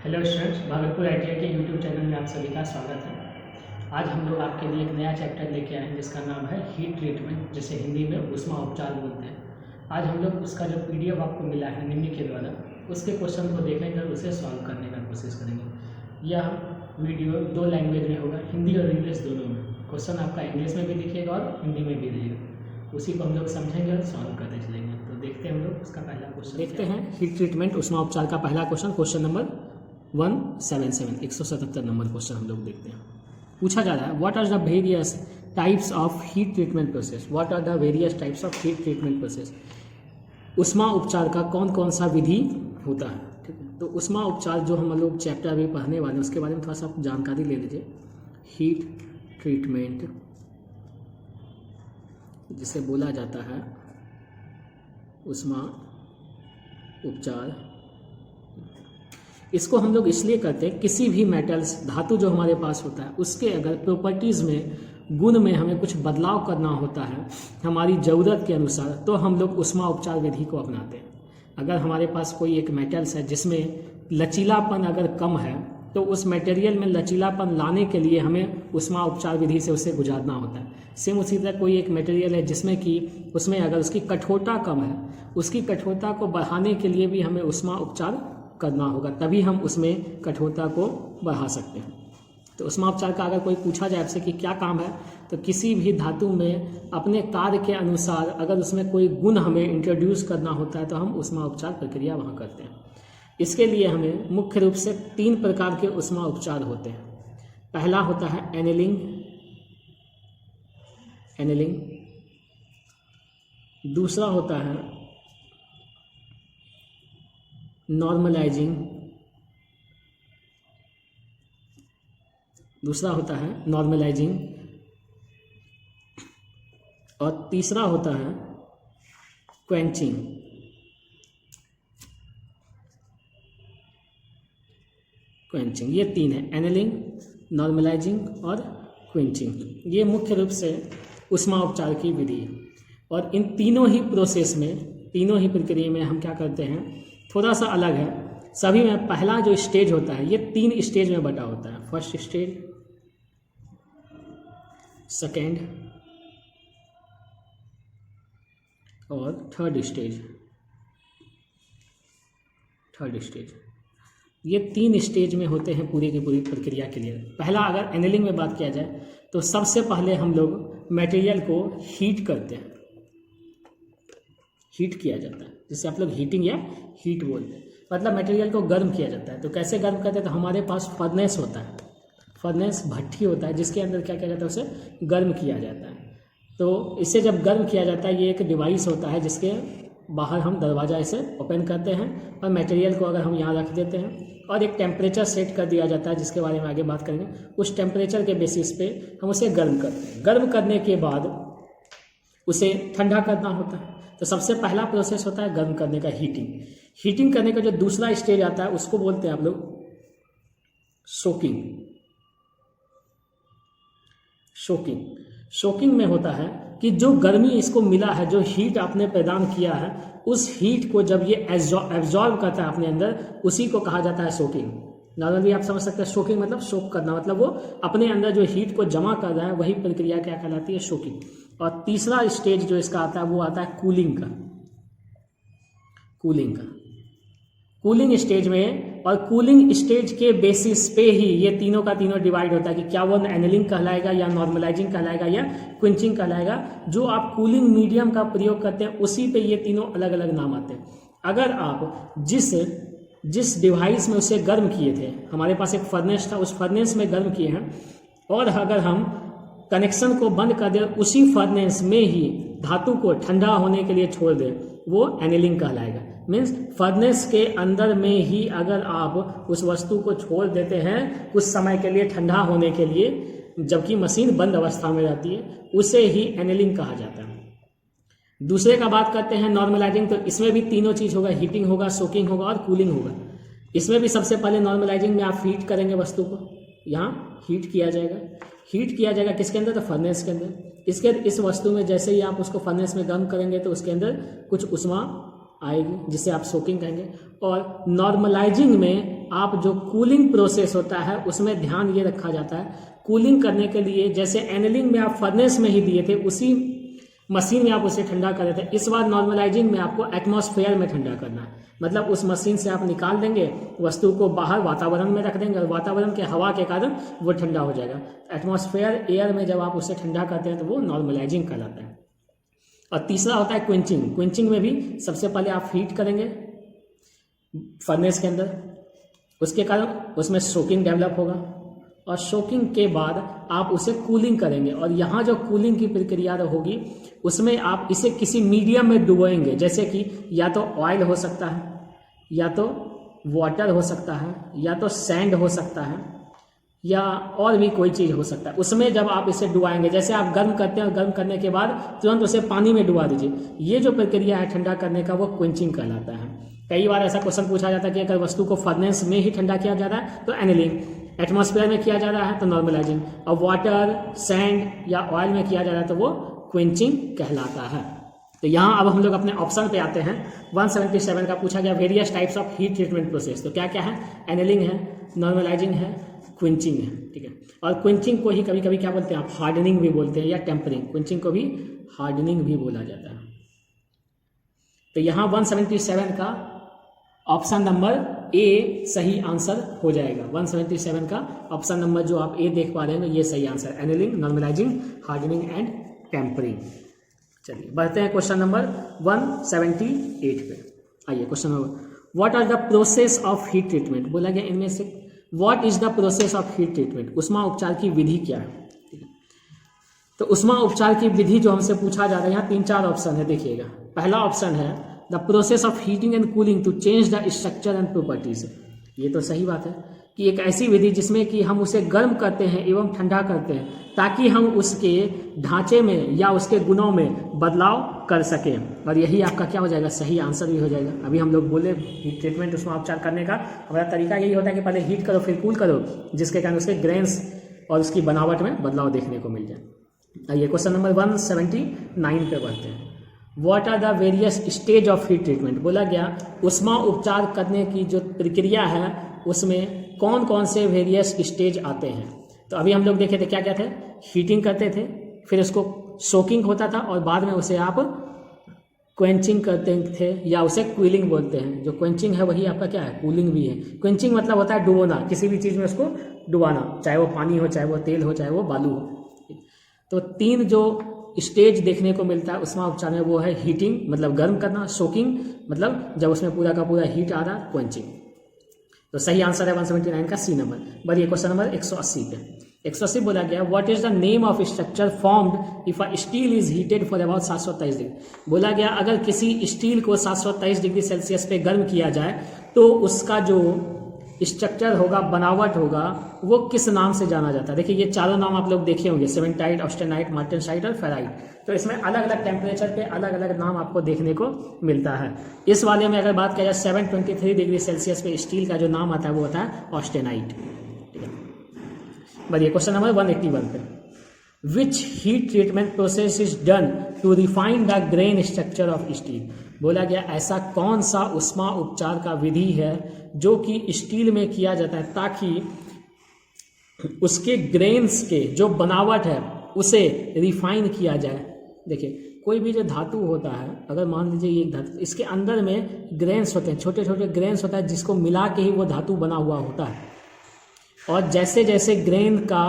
Hello students, Bhagalpur ITI के YouTube channel में आप सभी का स्वागत है। आज हम लोग आपके लिए एक नया चैप्टर लेके आए हैं जिसका नाम है हीट ट्रीटमेंट, जिसे हिंदी में ऊष्मा उपचार बोलते हैं। आज हम लोग उसका जो पीडीएफ आपको मिला है निम्न के द्वारा, उसके क्वेश्चन को देखेंगे और उसे सॉल्व करने का कोशिश करेंगे। यह वीडियो 2 लैंग्वेज में होगा, हिंदी और इंग्लिश दोनों में। क्वेश्चन आपका इंग्लिश में भी दिखेगा और हिंदी में भी रहेगा। उसी को हम लोग समझेंगे और सॉल्व करते चलेंगे। तो देखते हैं हम लोग उसका पहला क्वेश्चन। देखते हैं हीट ट्रीटमेंट ऊष्मा उपचार का पहला क्वेश्चन नंबर 177 नंबर क्वेश्चन हम लोग देखते हैं। पूछा जा रहा है what are the various types of heat treatment process. What are the various types of heat treatment process. ऊष्मा उपचार का कौन कौन सा विधि होता है। ठीक है, तो ऊष्मा उपचार जो हम लोग चैप्टर अभी पढ़ने वाले हैं उसके बारे में थोड़ा सा जानकारी ले लीजिए। हीट ट्रीटमेंट जिसे बोला जाता है ऊष्मा उपचार, इसको हम लोग इसलिए करते हैं किसी भी मेटल्स धातु जो हमारे पास होता है उसके अगर प्रॉपर्टीज़ में गुण में हमें कुछ बदलाव करना होता है हमारी ज़रूरत के अनुसार, तो हम लोग ऊष्मा उपचार विधि को अपनाते हैं। अगर हमारे पास कोई एक मेटल्स है जिसमें लचीलापन अगर कम है तो उस मटेरियल में लचीलापन लाने के लिए हमें ऊष्मा उपचार विधि से उसे गुजारना होता है। सेम उसी तरह कोई एक मटेरियल है जिसमें कि उसमें अगर उसकी कठोरता कम है, उसकी कठोरता को बढ़ाने के लिए भी हमें ऊष्मा उपचार करना होगा, तभी हम उसमें कठोरता को बढ़ा सकते हैं। तो ऊष्मा उपचार का अगर कोई पूछा जाए आपसे कि क्या काम है, तो किसी भी धातु में अपने कार्य के अनुसार अगर उसमें कोई गुण हमें इंट्रोड्यूस करना होता है तो हम ऊष्मा उपचार प्रक्रिया वहाँ करते हैं। इसके लिए हमें मुख्य रूप से 3 प्रकार के ऊष्मा उपचार होते हैं। पहला होता है एनेलिंग, दूसरा होता है नॉर्मलाइजिंग, और तीसरा होता है क्वेंचिंग। ये 3 है, एनेलिंग, नॉर्मलाइजिंग और क्वेंचिंग। ये मुख्य रूप से ऊष्मा उपचार की विधि है। और इन तीनों ही प्रोसेस में, तीनों ही प्रक्रिया में हम क्या करते हैं, थोड़ा सा अलग है। सभी में पहला जो स्टेज होता है ये 3 स्टेज में बटा होता है। फर्स्ट स्टेज, सेकेंड और थर्ड स्टेज। ये 3 स्टेज में होते हैं पूरी की पूरी प्रक्रिया के लिए। पहला अगर एनेलिंग में बात किया जाए तो सबसे पहले हम लोग मटेरियल को हीट करते हैं, हीट किया जाता है, जिसे आप लोग हीटिंग या हीट बोलते हैं। मतलब मटेरियल को गर्म किया जाता है। तो कैसे गर्म करते हैं, तो हमारे पास फर्नेस होता है, फर्नेस भट्ठी होता है जिसके अंदर क्या किया जाता है, उसे गर्म किया जाता है। तो इसे जब गर्म किया जाता है, ये एक डिवाइस होता है जिसके बाहर हम दरवाज़ा इसे ओपन करते हैं और मटेरियल को अगर हम यहाँ रख देते हैं और एक टेम्परेचर सेट कर दिया जाता है जिसके बारे में आगे बात करेंगे। उस टेम्परेचर के बेसिस पे हम उसे गर्म करते हैं। गर्म करने के बाद उसे ठंडा करना होता है। तो सबसे पहला प्रोसेस होता है गर्म करने का, हीटिंग करने का जो दूसरा स्टेज आता है उसको बोलते हैं आप लोग शोकिंग में होता है कि जो गर्मी इसको मिला है, जो हीट आपने प्रदान किया है, उस हीट को जब ये एब्जॉर्ब करता है अपने अंदर, उसी को कहा जाता है शोकिंग। नॉर्मली आप समझ सकते हैं शोकिंग मतलब शोक करना, मतलब वो अपने अंदर जो हीट को जमा कर रहा है वही प्रक्रिया क्या कहलाती है, शोकिंग। और तीसरा स्टेज जो इसका आता है वो आता है कूलिंग का। कूलिंग स्टेज में, और कूलिंग स्टेज के बेसिस पे ही ये तीनों का तीनों डिवाइड होता है कि क्या वो एनेलिंग कहलाएगा या नॉर्मलाइजिंग कहलाएगा या क्विंचिंग कहलाएगा। जो आप कूलिंग मीडियम का प्रयोग करते हैं उसी पे ये तीनों अलग अलग नाम आते हैं। अगर आप जिस डिवाइस में उसे गर्म किए थे, हमारे पास एक फर्नेस था, उस फर्नेस में गर्म किए हैं, और अगर हम कनेक्शन को बंद कर दें, उसी फर्नेस में ही धातु को ठंडा होने के लिए छोड़ दें, वो एनेलिंग कहलाएगा। मीन्स फर्नेस के अंदर में ही अगर आप उस वस्तु को छोड़ देते हैं कुछ समय के लिए ठंडा होने के लिए, जबकि मशीन बंद अवस्था में रहती है, उसे ही एनेलिंग कहा जाता है। दूसरे का बात करते हैं नॉर्मलाइजिंग। तो इसमें भी तीनों चीज़ होगा, हीटिंग होगा, सोकिंग होगा और कूलिंग होगा। इसमें भी सबसे पहले नॉर्मलाइजिंग में आप हीट करेंगे वस्तु को, यहाँ हीट किया जाएगा किसके अंदर, तो फर्नेस के अंदर। इस वस्तु में जैसे ही आप उसको फर्नेस में गर्म करेंगे तो उसके अंदर कुछ ऊष्मा आएगी जिसे आप सोकिंग कहेंगे। और नॉर्मलाइजिंग में आप जो कूलिंग प्रोसेस होता है उसमें ध्यान ये रखा जाता है, कूलिंग करने के लिए जैसे एनेलिंग में आप फर्नेस में ही दिए थे उसी मशीन में आप उसे ठंडा कर रहे थे, इस बार नॉर्मलाइजिंग में आपको एटमॉस्फेयर में ठंडा करना है। मतलब उस मशीन से आप निकाल देंगे वस्तु को, बाहर वातावरण में रख देंगे और वातावरण के हवा के कारण वो ठंडा हो जाएगा। एटमॉस्फेयर एयर में जब आप उसे ठंडा करते हैं तो वो नॉर्मलाइजिंग कहलाता है। और तीसरा होता है क्विंचिंग। क्विंचिंग में भी सबसे पहले आप हीट करेंगे फर्नेस के अंदर, उसके कारण उसमें सोकिंग डेवलप होगा और सोकिंग के बाद आप उसे कूलिंग करेंगे। और यहाँ जो कूलिंग की प्रक्रिया होगी उसमें आप इसे किसी मीडियम में डुबोएंगे, जैसे कि या तो ऑयल हो सकता है, या तो वाटर हो सकता है, या तो सैंड हो सकता है, या और भी कोई चीज़ हो सकता है। उसमें जब आप इसे डुबाएंगे, जैसे आप गर्म करते हैं और गर्म करने के बाद तुरंत उसे पानी में डुबा दीजिए, ये जो प्रक्रिया है ठंडा करने का वो क्विंचिंग कहलाता है। कई बार ऐसा क्वेश्चन पूछा जाता है कि अगर वस्तु को फर्नेस में ही ठंडा किया जा रहा है तो एनेलिंग, एटमॉस्फेयर में किया जा रहा है तो नॉर्मलाइजिंग, और वाटर सैंड या ऑयल में किया जा रहा है तो वो क्विंचिंग कहलाता है। तो यहाँ अब हम लोग अपने ऑप्शन पे आते हैं। 177 का पूछा गया various types of heat treatment process, तो क्या क्या है, एनेलिंग है, नॉर्मलाइजिंग है, क्विंचिंग है, ठीक है। और क्विंचिंग को ही कभी कभी क्या बोलते हैं आप, हार्डनिंग भी बोलते हैं या टेम्परिंग। क्विंचिंग को भी हार्डनिंग भी बोला जाता है। तो यहाँ 177 का ऑप्शन नंबर ए सही आंसर हो जाएगा। 177 का ऑप्शन नंबर जो आप ए देख पा रहे हैं ये सही answer, annealing, normalizing, hardening and tempering. चलिए बढ़ते हैं क्वेश्चन नंबर 178 पे। आइए question number, what are the process of heat treatment. बोला गया इनमें से what is the process of heat treatment, ऊष्मा उपचार की विधि क्या है। ठीक है, तो ऊष्मा उपचार की विधि जो हमसे पूछा जा रहा है, यहाँ 3-4 ऑप्शन है। देखिएगा, पहला ऑप्शन है the process of heating and cooling to change the structure and properties. ये तो सही बात है कि एक ऐसी विधि जिसमें कि हम उसे गर्म करते हैं एवं ठंडा करते हैं ताकि हम उसके ढांचे में या उसके गुणों में बदलाव कर सकें। और यही आपका क्या हो जाएगा, सही आंसर भी हो जाएगा। अभी हम लोग बोले हीट ट्रीटमेंट उसमें उपचार करने का हमारा तरीका यही होता है कि पहले हीट करो फिर कूल करो, जिसके कारण उसके ग्रेन्स और उसकी बनावट में बदलाव देखने को मिल जाए। आइए क्वेश्चन नंबर 179 पे बढ़ते हैं। What are the various stage of heat treatment. बोला गया ऊष्मा उपचार करने की जो प्रक्रिया है उसमें कौन कौन से वेरियस स्टेज आते हैं। तो अभी हम लोग देखे थे क्या क्या थे, हीटिंग करते थे, फिर उसको सोकिंग होता था और बाद में उसे आप क्वेंचिंग करते थे या उसे कूलिंग बोलते हैं। जो क्वेंचिंग है वही आपका क्या है, कूलिंग भी है। क्वेंचिंग मतलब होता है डुबोना, किसी भी चीज़ में उसको डुबाना, चाहे वो पानी हो, चाहे वो तेल हो, चाहे वो बालू हो। तो 3 जो स्टेज देखने को मिलता है ऊष्मा उपचार में वो है हीटिंग मतलब गर्म करना, सोकिंग मतलब जब उसमें पूरा का पूरा हीट आ रहा, क्वेंचिंग। तो सही आंसर है 179 का सी नंबर। बढ़िए क्वेश्चन नंबर 180 पे। 180 बोला गया what is the name of structure formed if a steel is heated for about 723 degree. बोला गया अगर किसी स्टील को 723 डिग्री सेल्सियस पे गर्म किया जाए तो उसका जो स्ट्रक्चर होगा, बनावट होगा, वो किस नाम से जाना जाता है। देखिए ये चारों नाम आप लोग देखे होंगे, सेमेंटाइट, ऑस्टेनाइट, मार्टेनसाइट और फेराइट। तो इसमें अलग अलग टेम्परेचर पे अलग अलग नाम आपको देखने को मिलता है। इस वाले में अगर बात किया जाए 723 डिग्री सेल्सियस पे स्टील का जो नाम आता है वो होता है ऑस्टेनाइट। ठीक है, बढ़िए क्वेश्चन नंबर 181 पे। Which heat treatment process is done to refine the grain structure of steel. बोला गया ऐसा कौन सा ऊष्मा उपचार का विधि है जो कि स्टील में किया जाता है ताकि उसके ग्रेन्स के जो बनावट है उसे रिफाइन किया जाए। देखिए कोई भी जो धातु होता है, अगर मान लीजिए ये धातु, इसके अंदर में ग्रेन्स होते हैं, छोटे छोटे ग्रेन्स होता है जिसको मिला के ही वो धातु बना हुआ होता है। और जैसे जैसे ग्रेन का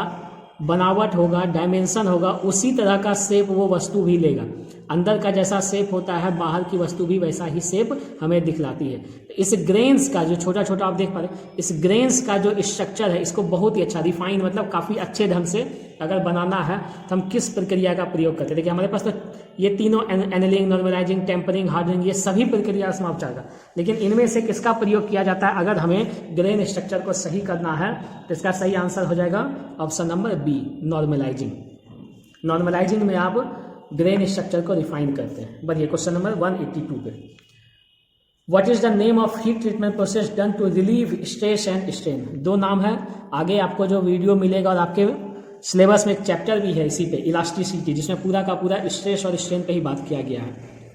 बनावट होगा, डायमेंशन होगा, उसी तरह का शेप वो वस्तु भी लेगा। अंदर का जैसा शेप होता है बाहर की वस्तु भी वैसा ही शेप हमें दिखलाती है। इस ग्रेन्स का जो छोटा छोटा आप देख पा रहे हैं, इस ग्रेन्स का जो स्ट्रक्चर है इसको बहुत ही अच्छा रिफाइन मतलब काफ़ी अच्छे ढंग से अगर बनाना है तो हम किस प्रक्रिया का प्रयोग करते हैं। देखिए हमारे पास तो ये तीनों एनेलिंग, नॉर्मलाइजिंग, टेम्परिंग, हार्डनिंग, ये सभी प्रक्रिया ऊष्मा उपचार का, लेकिन इनमें से किसका प्रयोग किया जाता है अगर हमें ग्रेन स्ट्रक्चर को सही करना है तो इसका सही आंसर हो जाएगा option number B, normalizing. Normalizing में आप ग्रेन स्ट्रक्चर को रिफाइन करते हैं। बढ़िए क्वेश्चन नंबर 182 पे। What is the name of heat treatment process done to relieve stress and strain. 2 नाम है, आगे आपको जो वीडियो मिलेगा और आपके सिलेबस में एक चैप्टर भी है इसी पे, इलास्टिसिटी, जिसमें पूरा का पूरा स्ट्रेस और स्ट्रेन पे ही बात किया गया है।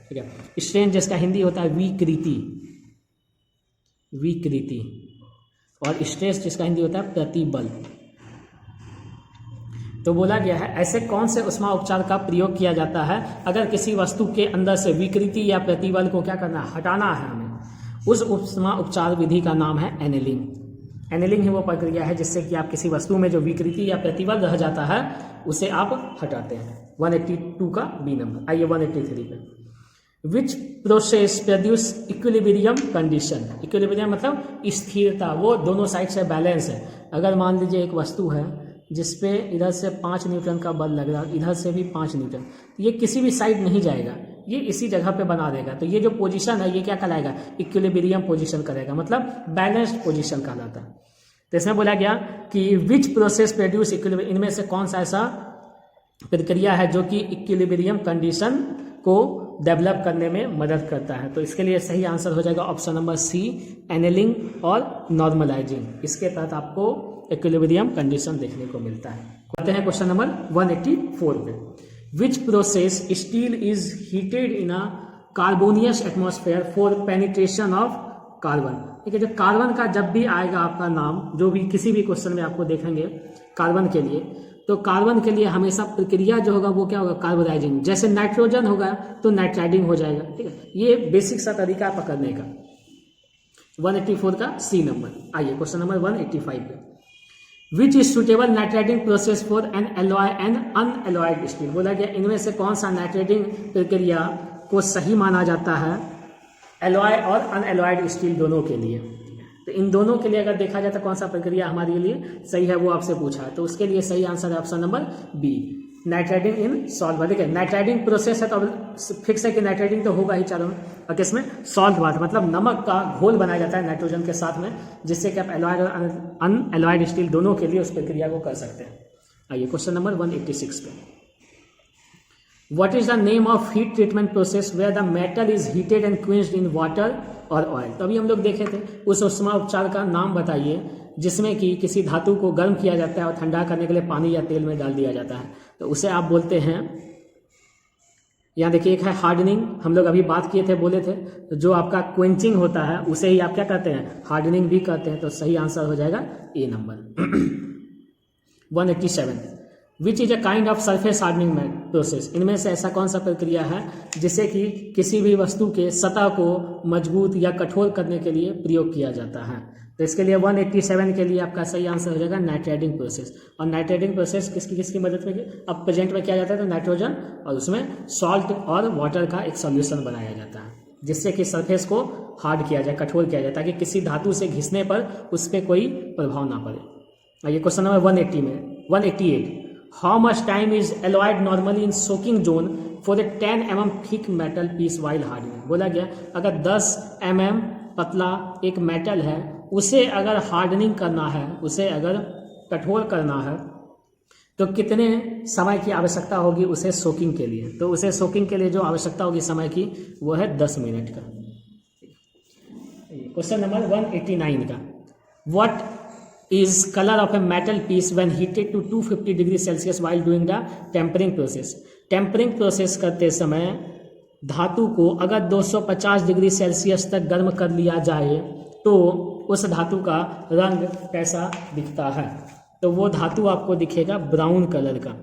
ठीक है, स्ट्रेन जिसका हिंदी होता है विकृति, विकृति, और स्ट्रेस जिसका हिंदी होता है प्रतिबल। तो बोला गया है ऐसे कौन से ऊष्मा उपचार का प्रयोग किया जाता है अगर किसी वस्तु के अंदर से विकृति या प्रतिबल को क्या करना है, हटाना है हमें। उस ऊष्मा उपचार विधि का नाम है एनेलिंग। एनेलिंग ही वो प्रक्रिया है जिससे कि आप किसी वस्तु में जो विकृति या प्रतिबल रह जाता है उसे आप हटाते हैं। 182 का बी नंबर। आइए 183 पे। Which process produce equilibrium condition. Equilibrium मतलब स्थिरता, वो दोनों साइड से बैलेंस है। अगर मान लीजिए एक वस्तु है जिसपे इधर से 5 न्यूटन का बल लग रहा है, इधर से भी 5 न्यूटन, ये किसी भी साइड नहीं जाएगा, ये इसी जगह पे बना देगा। तो ये जो पोजीशन है ये क्या कहलाएगा, इक्विलिब्रियम पोजीशन करेगा, मतलब बैलेंस्ड पोजीशन कहलाता है। तो इसमें बोला गया कि विच प्रोसेस प्रोड्यूस इक्विलिब्रियम, इनमें से कौन सा ऐसा प्रक्रिया है जो कि इक्विलिब्रियम कंडीशन को डेवलप करने में मदद करता है। तो इसके लिए सही आंसर हो जाएगा ऑप्शन नंबर सी, एनेलिंग और नॉर्मलाइजिंग। इसके तहत आपको इक्विलिब्रियम कंडीशन देखने को मिलता है। कहते हैं क्वेश्चन नंबर 184 पे। Which process steel is heated in a carbonaceous atmosphere for penetration of carbon. ठीक है, जो कार्बन का जब भी आएगा आपका नाम, जो भी किसी भी क्वेश्चन में आपको देखेंगे कार्बन के लिए, तो कार्बन के लिए हमेशा प्रक्रिया जो होगा वो क्या होगा, कार्बोनाइजिंग। जैसे नाइट्रोजन होगा तो नाइट्राइडिंग हो जाएगा। ठीक है, ये बेसिक सा तरीका है पकड़ने का। 184 का सी नंबर। आइए क्वेश्चन नंबर 185 पे। Which is suitable nitriding process for an alloy and unalloyed steel. बोला गया इनमें से कौन सा नाइट्राइडिंग प्रक्रिया को सही माना जाता है एलॉय और अनएलॉयड स्टील दोनों के लिए। तो इन दोनों के लिए अगर देखा जाए तो कौन सा प्रक्रिया हमारे लिए सही है वो आपसे पूछा है। तो उसके लिए सही आंसर है option number B, nitriding in salt. देखिए नाइट्राइडिंग प्रोसेस है तो अब फिक्स है कि नाइट्राइडिंग तो होगा ही चारों में। और किसमें, सॉल्ट बात, मतलब नमक का घोल बनाया जाता है नाइट्रोजन के साथ में, जिससे कि आप एलॉयड और अनएलॉयड स्टील दोनों के लिए उस प्रक्रिया को कर सकते हैं। आइए क्वेश्चन नंबर 186 पे। What is the name of heat treatment process where the metal is heated and quenched in water और ऑयल। तो अभी हम लोग देखे थे उस ऊष्मा उपचार का नाम बताइए जिसमें कि किसी धातु को गर्म किया जाता है और ठंडा करने के लिए पानी या तेल में डाल दिया जाता है। तो उसे आप बोलते हैं, यहाँ देखिए एक है हार्डनिंग, हम लोग अभी बात किए थे, बोले थे, तो जो आपका क्वेंचिंग होता है उसे ही आप क्या कहते हैं, हार्डनिंग भी कहते हैं। तो सही आंसर हो जाएगा A number. 187। Which is a kind of surface hardening process. इनमें से ऐसा कौन सा प्रक्रिया है जिसे कि किसी भी वस्तु के सतह को मजबूत या कठोर करने के लिए प्रयोग किया जाता है। तो इसके लिए 187 के लिए आपका सही आंसर हो जाएगा नाइट्राइडिंग प्रोसेस। और नाइट्राइडिंग प्रोसेस किसकी मदद में, अब प्रेजेंट में किया जाता है तो नाइट्रोजन और उसमें सॉल्ट और वाटर का एक सॉल्यूशन बनाया जाता है जिससे कि सरफेस को हार्ड किया जाए, कठोर किया जाए, ताकि किसी धातु से घिसने पर उस पर कोई प्रभाव ना पड़े। आइए question number 188। How much time is allowed normally in soaking zone for a 10 mm thick metal piece while hardening। बोला गया अगर 10 mm पतला एक मेटल है उसे अगर हार्डनिंग करना है, उसे अगर कठोर करना है तो कितने समय की आवश्यकता होगी उसे सोकिंग के लिए। तो उसे सोकिंग के लिए जो आवश्यकता होगी समय की वो है 10 मिनट का। क्वेश्चन नंबर 189 का। What is color of a metal piece when heated to 250 degree Celsius while doing the tempering process। Tempering process करते समय धातु को अगर 250 डिग्री सेल्सियस तक गर्म कर लिया जाए तो उस धातु का रंग कैसा दिखता है। तो वो धातु आपको दिखेगा ब्राउन कलर का।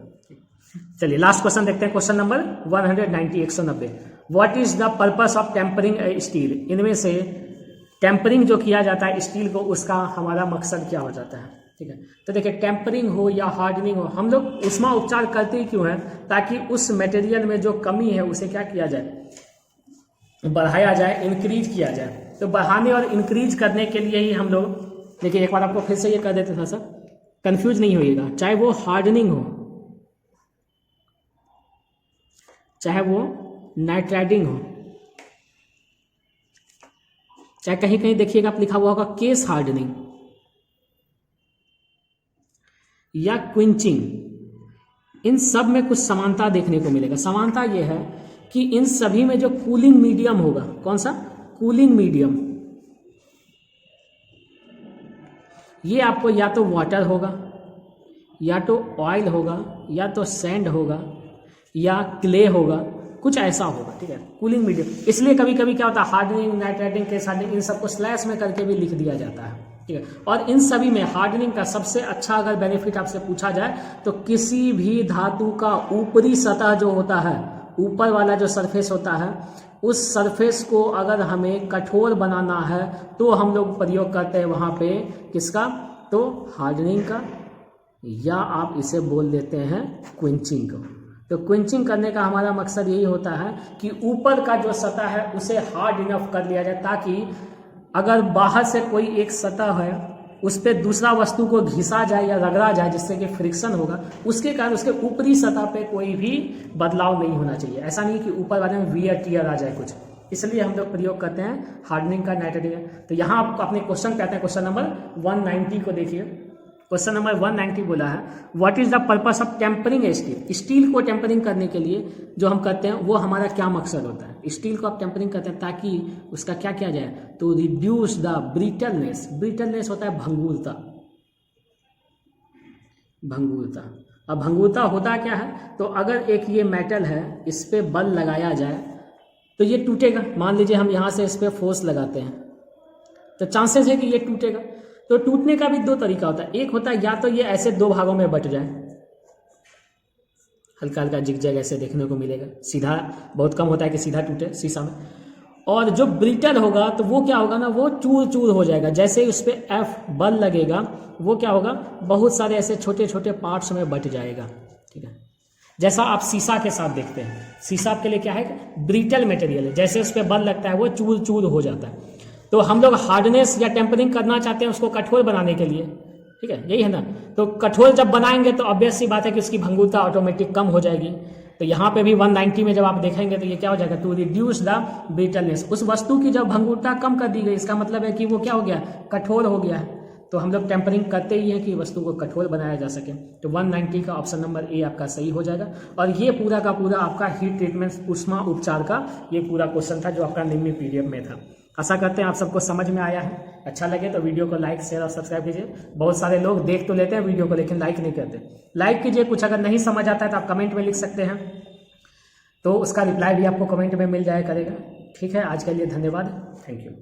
चलिए लास्ट क्वेश्चन देखते हैं, question number 190। What is the purpose of tempering steel. इनमें से टेम्परिंग जो किया जाता है स्टील को, उसका हमारा मकसद क्या हो जाता है। ठीक है, तो देखिए टेम्परिंग हो या हार्डनिंग हो, हम लोग ऊष्मा उपचार करते ही क्यों है, ताकि उस मटेरियल में जो कमी है उसे क्या किया जाए, बढ़ाया जाए, इंक्रीज किया जाए। तो बढ़ाने और इंक्रीज करने के लिए ही हम लोग, देखिए एक बार आपको फिर से ये कर देते था सर, कंफ्यूज नहीं होइएगा, चाहे वो हार्डनिंग हो, चाहे वो नाइट्राइडिंग हो, चाहे कहीं कहीं देखिएगा आप लिखा हुआ होगा केस हार्डनिंग या क्विंचिंग, इन सब में कुछ समानता देखने को मिलेगा। समानता यह है कि इन सभी में जो कूलिंग मीडियम होगा, कौन सा, कूलिंग मीडियम, ये आपको या तो वाटर होगा, या तो ऑयल होगा, या तो सैंड होगा, या क्ले होगा, कुछ ऐसा होगा। ठीक है, कूलिंग मीडियम। इसलिए कभी कभी क्या होता है, हार्डनिंग, नाइट्राइडिंग, केस हार्डनिंग, इन सबको स्लैश में करके भी लिख दिया जाता है। ठीक है। और इन सभी में हार्डनिंग का सबसे अच्छा अगर बेनिफिट आपसे पूछा जाए तो किसी भी धातु का ऊपरी सतह जो होता है, ऊपर वाला जो सरफेस होता है, उस सरफेस को अगर हमें कठोर बनाना है तो हम लोग प्रयोग करते हैं वहाँ पे किसका, तो हार्डनिंग का, या आप इसे बोल देते हैं क्विंचिंग को। तो क्विंचिंग करने का हमारा मकसद यही होता है कि ऊपर का जो सतह है उसे हार्ड इनफ कर लिया जाए, ताकि अगर बाहर से कोई एक सतह है उस पर दूसरा वस्तु को घिसा जाए या रगड़ा जाए जिससे कि फ्रिक्शन होगा, उसके कारण उसके ऊपरी सतह पे कोई भी बदलाव नहीं होना चाहिए। ऐसा नहीं कि ऊपर वाले में वियर टियर आ जाए कुछ, इसलिए हम लोग प्रयोग करते हैं हार्डनिंग का नाइट्रोजन। तो यहाँ आप अपने क्वेश्चन पे आते हैं, क्वेश्चन नंबर 190 को देखिए। क्वेश्चन नंबर 190 बोला है what is the purpose of tempering a steel. Steel को टेम्परिंग करने के लिए जो हम करते हैं वो हमारा क्या मकसद होता है। स्टील को आप टेम्परिंग करते हैं ताकि उसका क्या किया जाए, तो रिड्यूस द ब्रिटलनेस। ब्रिटलनेस होता है भंगुरता, भंगुरता। अब भंगुरता होता क्या है, तो अगर एक ये मेटल है इस पे बल लगाया जाए तो ये टूटेगा। मान लीजिए हम यहाँ से इस पे फोर्स लगाते हैं तो चांसेस है कि ये टूटेगा। तो टूटने का भी दो तरीका होता है, एक होता है या तो ये ऐसे दो भागों में बट जाए, हल्का हल्का जिगजैग ऐसे देखने को मिलेगा, सीधा बहुत कम होता है कि सीधा टूटे शीशा में। और जो ब्रिटल होगा तो वो क्या होगा ना, वो चूर चूर हो जाएगा। जैसे ही उस पर एफ बल लगेगा वो क्या होगा, बहुत सारे ऐसे छोटे छोटे पार्ट्स में बट जाएगा। ठीक है, जैसा आप शीशा के साथ देखते हैं, शीशा आपके लिए क्या है, ब्रिटल मटेरियल है, जैसे उस पर बल लगता है वो चूर चूर हो जाता है। तो हम लोग हार्डनेस या टेम्परिंग करना चाहते हैं उसको कठोर बनाने के लिए, ठीक है, यही है ना। तो कठोर जब बनाएंगे तो ऑब्वियस सी बात है कि उसकी भंगुरता ऑटोमेटिक कम हो जाएगी। तो यहाँ पे भी 190 में जब आप देखेंगे तो ये क्या हो जाएगा, टू रिड्यूस द ब्रिटलनेस। उस वस्तु की जब भंगुरता कम कर दी गई, इसका मतलब है कि वो क्या हो गया, कठोर हो गया है। तो हम लोग टेम्परिंग करते ही हैं कि वस्तु को कठोर बनाया जा सके। तो 190 का ऑप्शन नंबर ए आपका सही हो जाएगा। और ये पूरा का पूरा आपका हीट ट्रीटमेंट ऊष्मा उपचार का ये पूरा क्वेश्चन था जो आपका निम्न PDF में था। आशा करते हैं आप सबको समझ में आया है। अच्छा लगे तो वीडियो को लाइक शेयर और सब्सक्राइब कीजिए। बहुत सारे लोग देख तो लेते हैं वीडियो को लेकिन लाइक नहीं करते। लाइक कीजिए, कुछ अगर नहीं समझ आता है तो आप कमेंट में लिख सकते हैं, तो उसका रिप्लाई भी आपको कमेंट में मिल जाया करेगा। ठीक है, आज के लिए धन्यवाद, थैंक यू।